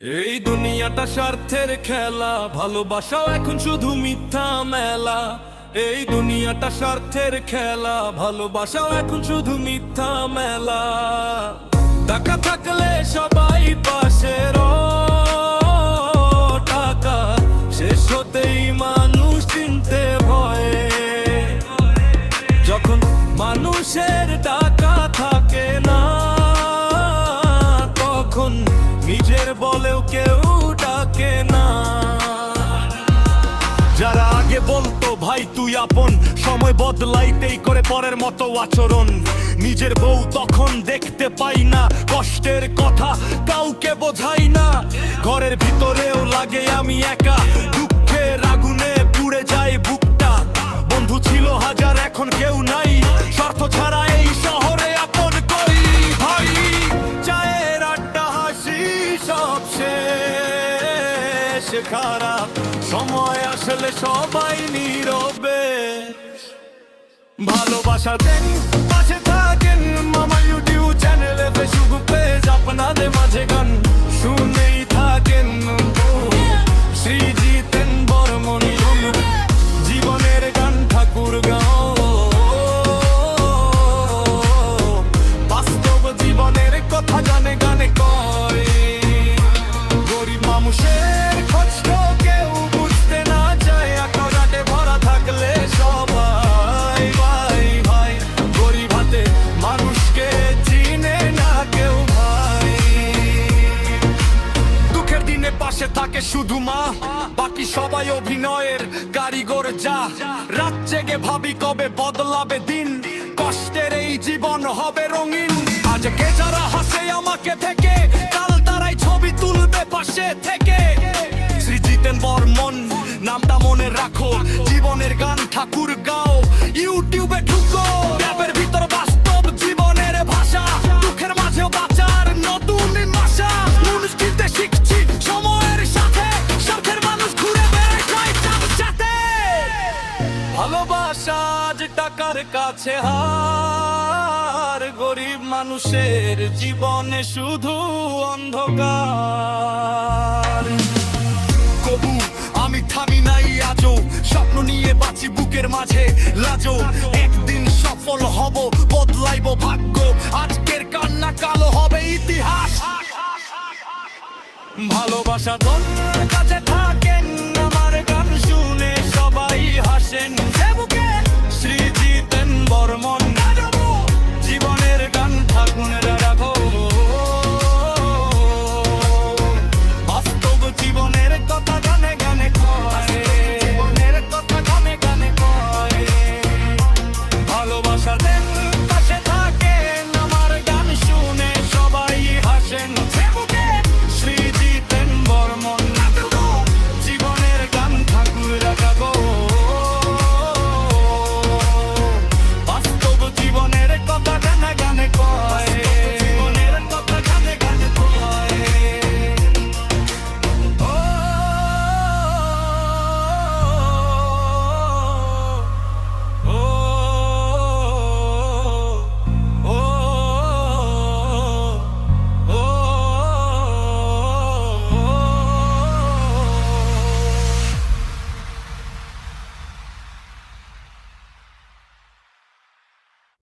এই দুনিয়াটা স্বার্থের খেলা, ভালোবাসাও এখন শুধু মিথ্যা মেলা। এই দুনিয়াটা স্বার্থের খেলা, ভালোবাসাও এখন শুধু মিথ্যা মেলা। টাকা থাকলে সবাই পাশের, টাকা শেষ হতেই মানুষ চিনতে ভয়ে। যখন মানুষের টাকা থাকে না, তখন নিজের বলেও কেউ ডাকে না। যারা আগে বলতো ভাই তুই আপন, সময় বদলাইতেই করে পরের মতো আচরণ। নিজের বউ তখন দেখতে পাই না, কষ্টের কথা কাউকে বোঝাই না। ঘরের ভিতরেও লাগে আমি একা, দুঃখের আগুনে পুড়ে যায় বুকটা। বন্ধু ছিল হাজার, এখন কেউ নাই, স্বার্থ ছাড়া এই শহরে আপন কই ভাই। চায়ের আড্ডা হাসি সব শেষ, খারাপ সময় আসলে সবাই নীরবে। ভালোবাসা দেন, পাশে থাকেন, মামা ইউটিউব চ্যানেলে, ফেসবুক পেজ, আপনাদের মাঝে গান শুনেই থাকেন। শ্রীজিতেন বর্মন, জীবনের গান ঠাকুর গাও। বাস্তব জীবনের কথা জানে গানে কয়। গরিব মানুষের কষ্ট কেউ বুঝতে না চায়, আকাশে ভরা থাকলে সবাই ভাই ভাই। গরিব হাতে মানুষকে চিনে না কেউ ভাই। দুঃখের দিনে পাশে থাকে শুধু মা, বাকি সবাই অভিনয়ের কারিগর। যা রাত জেগে ভাবি কবে বদলাবে দিন, কষ্টের এই জীবন হবে রঙিন। আজকে যারা হাসে আমাকে থেকে, কাল তারাই ছবি তুলবে পাশে থেকে। শ্রীজিতেন বর্মন নামটা মনে রাখো, জীবনের গান ঠাকুর গাও। ইউটিউবে ঢুকো, র্যাপের ভিতর বাস্তব জীবনের ভাষা। দুঃখের মাঝেও বাঁচার নতুন ভাষা। মানুষ কিনতে শিখছি সময়ের সাথে, স্বার্থের মানুষ ঘুরে বেড়ায় চাঁদে। ভালোবাসা আজ টাকার কাছে হার, গরিব মানুষের জীবনে শুধু অন্ধকার। কবু আমি থামি নাই আজও, স্বপ্ন নিয়ে বাঁচি বুকের মাঝে লাজো। একদিন সফল হব, বদলাইব ভাগ্য, আজকের কান্না কালো হবে ইতিহাস। ভালোবাসা তোর কাছে থাকেন, আমার গান শুনে সবাই হাসেন। শ্রীজিতেন বর্মন, জীবনের গান ঠাকুরের।